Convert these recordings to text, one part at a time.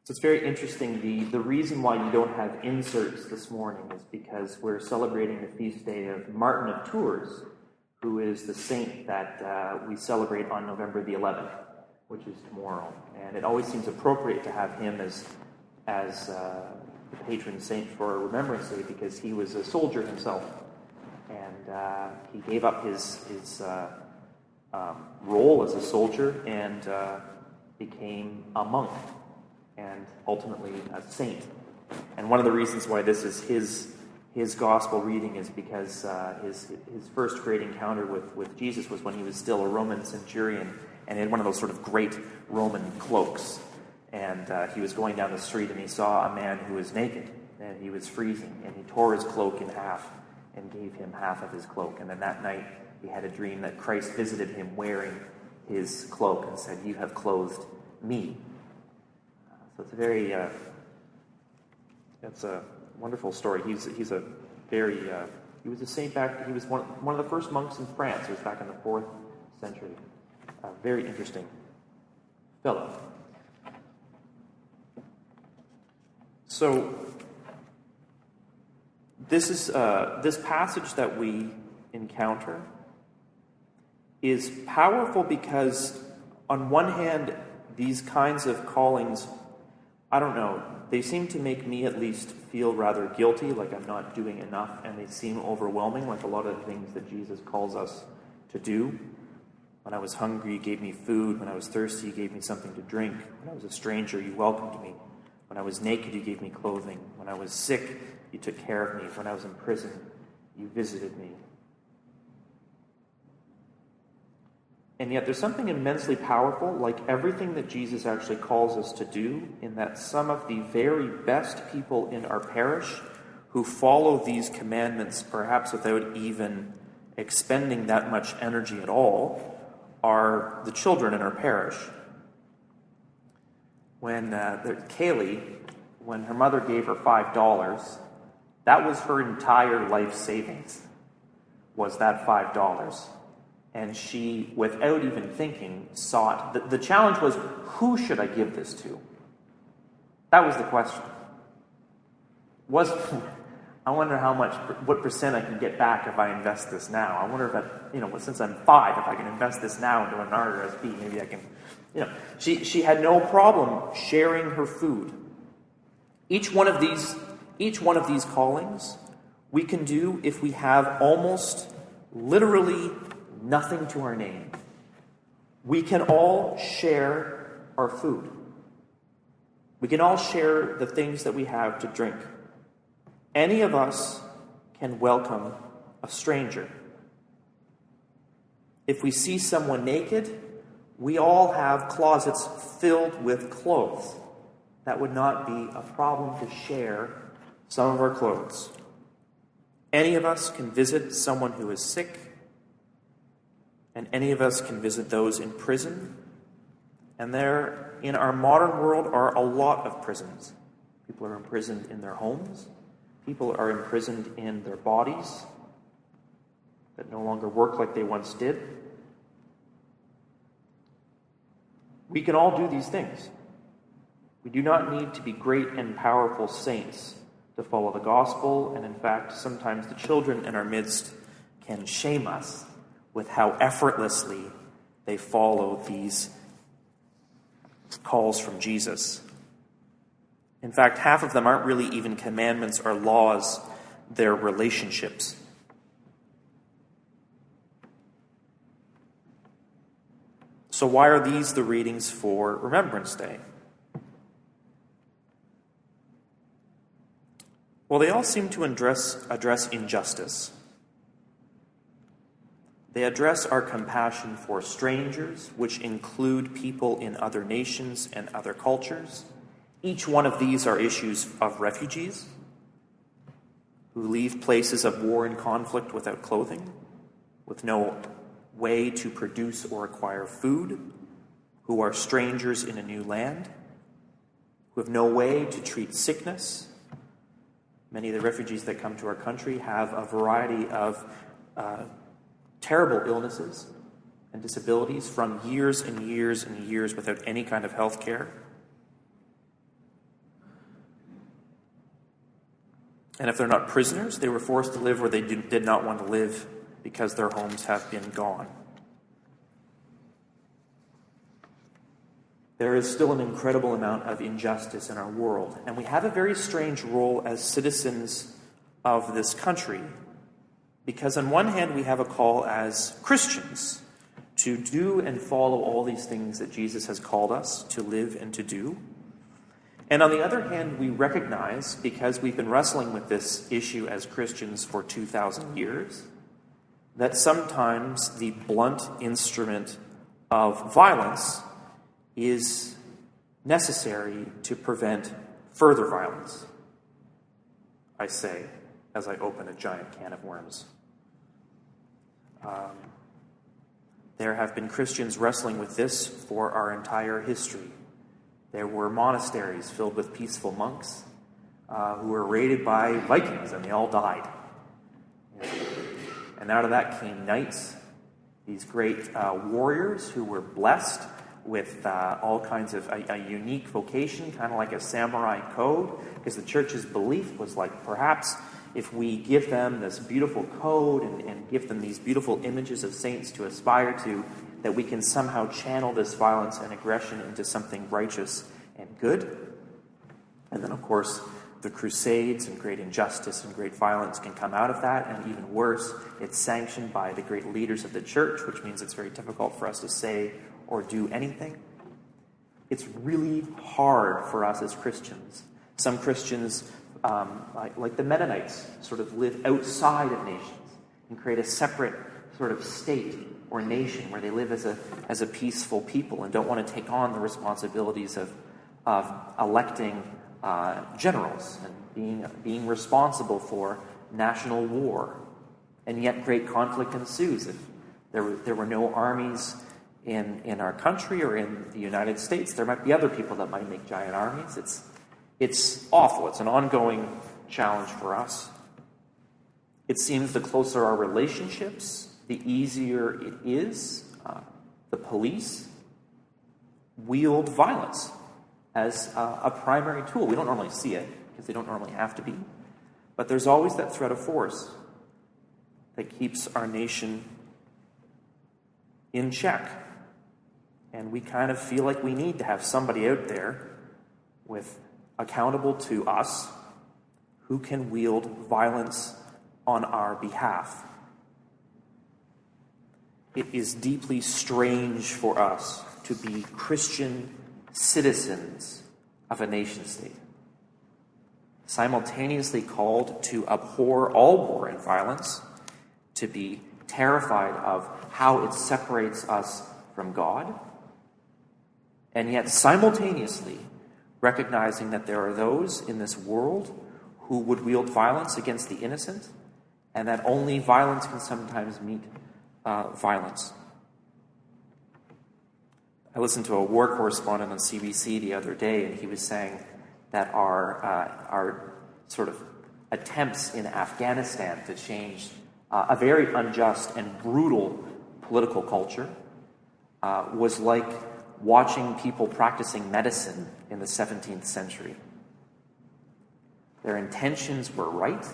So it's very interesting. The reason why you don't have inserts this morning is because we're celebrating the feast day of Martin of Tours, who is the saint that we celebrate on November the 11th, which is tomorrow. And it always seems appropriate to have him as the patron saint for Remembrance Day because he was a soldier himself. And he gave up his role as a soldier and became a monk, and ultimately a saint. And one of the reasons why this is his gospel reading is because his first great encounter with Jesus was when he was still a Roman centurion, and he had one of those sort of great Roman cloaks. And he was going down the street and he saw a man who was naked, and he was freezing, and he tore his cloak in half and gave him half of his cloak. And then that night he had a dream that Christ visited him wearing his cloak and said, "You have clothed me." So it's a very, it's a wonderful story. He was a saint back. He was one of the first monks in France. He was back in the 4th century. Very interesting fellow. So this passage that we encounter is powerful because, on one hand, these kinds of callings, I don't know, they seem to make me at least feel rather guilty, like I'm not doing enough, and they seem overwhelming, like a lot of the things that Jesus calls us to do. When I was hungry, you gave me food. When I was thirsty, you gave me something to drink. When I was a stranger, you welcomed me. When I was naked, you gave me clothing. When I was sick, you took care of me. When I was in prison, you visited me. And yet there's something immensely powerful, like everything that Jesus actually calls us to do, in that some of the very best people in our parish who follow these commandments, perhaps without even expending that much energy at all, are the children in our parish. When Kaylee, when her mother gave her $5, that was her entire life savings, was that $5. And she, without even thinking, sought. The challenge was, who should I give this to? That was the question. I wonder what percent I can get back if I invest this now. I wonder if since I'm 5, if I can invest this now into an RRSP, maybe I can, She had no problem sharing her food. Each one of these callings we can do if we have almost literally nothing to our name. We can all share our food. We can all share the things that we have to drink. Any of us can welcome a stranger. If we see someone naked, we all have closets filled with clothes. That would not be a problem to share some of our clothes. Any of us can visit someone who is sick, and any of us can visit those in prison. And there, in our modern world, are a lot of prisons. People are imprisoned in their homes. People are imprisoned in their bodies that no longer work like they once did. We can all do these things. We do not need to be great and powerful saints to follow the gospel, and in fact, sometimes the children in our midst can shame us with how effortlessly they follow these calls from Jesus. In fact, half of them aren't really even commandments or laws, they're relationships. So why are these the readings for Remembrance Day? Well, they all seem to address injustice. They address our compassion for strangers, which include people in other nations and other cultures. Each one of these are issues of refugees who leave places of war and conflict without clothing, with no way to produce or acquire food, who are strangers in a new land, who have no way to treat sickness. Many of the refugees that come to our country have a variety of terrible illnesses and disabilities from years and years and years without any kind of health care. And if they're not prisoners, they were forced to live where they did not want to live because their homes have been gone. There is still an incredible amount of injustice in our world, and we have a very strange role as citizens of this country, because on one hand we have a call as Christians to do and follow all these things that Jesus has called us to live and to do. And on the other hand, we recognize, because we've been wrestling with this issue as Christians for 2,000 years, that sometimes the blunt instrument of violence is necessary to prevent further violence, I say, as I open a giant can of worms. There have been Christians wrestling with this for our entire history. There were monasteries filled with peaceful monks who were raided by Vikings, and they all died. And out of that came knights, these great warriors who were blessed with all kinds of a unique vocation, kind of like a samurai code, because the church's belief was like, perhaps if we give them this beautiful code and give them these beautiful images of saints to aspire to, that we can somehow channel this violence and aggression into something righteous and good. And then, of course, the Crusades and great injustice and great violence can come out of that, and even worse, it's sanctioned by the great leaders of the church, which means it's very difficult for us to say or do anything. It's really hard for us as Christians. Some Christians, like the Mennonites, sort of live outside of nations and create a separate sort of state or nation where they live as a peaceful people and don't want to take on the responsibilities of electing generals and being responsible for national war. And yet great conflict ensues. If there were no armies in our country or in the United States, there might be other people that might make giant armies. It's awful. It's an ongoing challenge for us. It seems the closer our relationships, the easier it is. The police wield violence as a primary tool. We don't normally see it because they don't normally have to be. But there's always that threat of force that keeps our nation in check. And we kind of feel like we need to have somebody out there accountable to us who can wield violence on our behalf. It is deeply strange for us to be Christian citizens of a nation-state, simultaneously called to abhor all war and violence, to be terrified of how it separates us from God, and yet simultaneously recognizing that there are those in this world who would wield violence against the innocent, and that only violence can sometimes meet violence. I listened to a war correspondent on CBC the other day, and he was saying that our sort of attempts in Afghanistan to change a very unjust and brutal political culture was like watching people practicing medicine in the 17th century. Their intentions were right,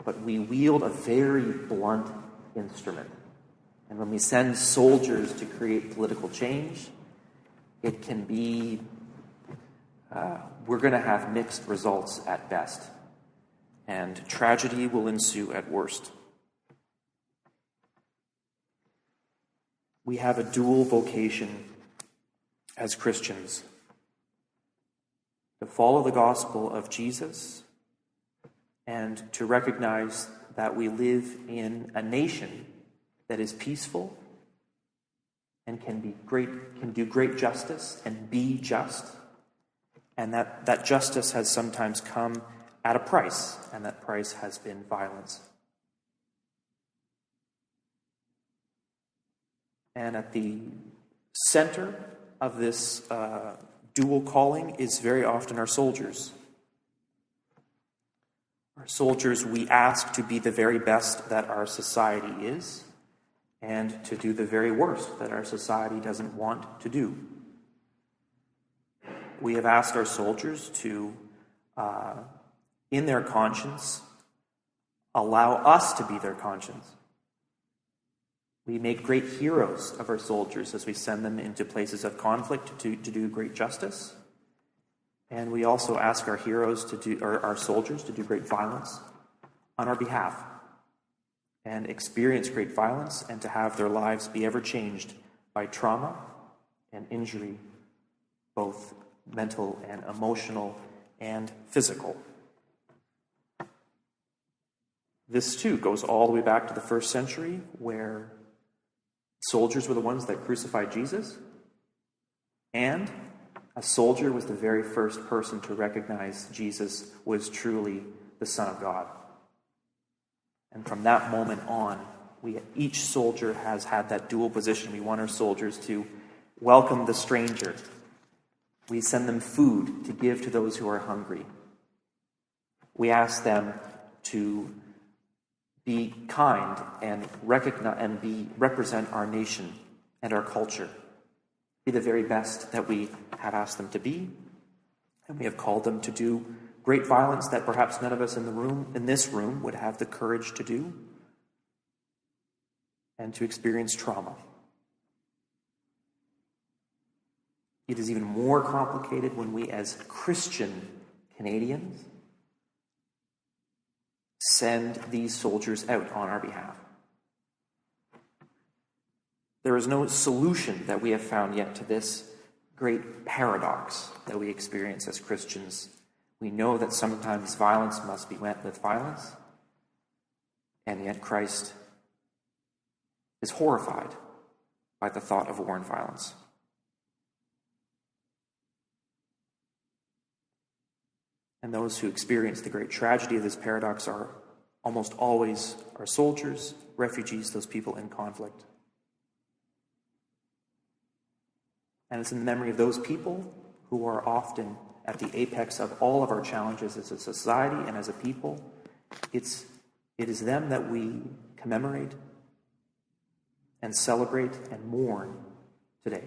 but we wield a very blunt instrument. And when we send soldiers to create political change, it can be, we're going to have mixed results at best. And tragedy will ensue at worst. We have a dual vocation as Christians: to follow the gospel of Jesus and to recognize that we live in a nation that is peaceful and can do great justice and be just, and that justice has sometimes come at a price, and that price has been violence. And at the center of this dual calling is very often our soldiers. Our soldiers we ask to be the very best that our society is, and to do the very worst that our society doesn't want to do. We have asked our soldiers to, in their conscience, allow us to be their conscience. We make great heroes of our soldiers as we send them into places of conflict to do great justice. And we also ask our our soldiers to do great violence on our behalf and experience great violence and to have their lives be ever changed by trauma and injury, both mental and emotional and physical. This too goes all the way back to the first century, where soldiers were the ones that crucified Jesus, and a soldier was the very first person to recognize Jesus was truly the Son of God. And from that moment on, each soldier has had that dual position. We want our soldiers to welcome the stranger. We send them food to give to those who are hungry. We ask them to be kind and represent our nation and our culture. Be the very best that we have asked them to be. And we have called them to do great violence that perhaps none of us in this room would have the courage to do, and to experience trauma. It is even more complicated when we, as Christian Canadians, send these soldiers out on our behalf. There is no solution that we have found yet to this great paradox that we experience as Christians. We know that sometimes violence must be met with violence, and yet Christ is horrified by the thought of war and violence. And those who experience the great tragedy of this paradox are almost always our soldiers, refugees, those people in conflict. And it's in the memory of those people who are often at the apex of all of our challenges as a society and as a people. It is them that we commemorate and celebrate and mourn today.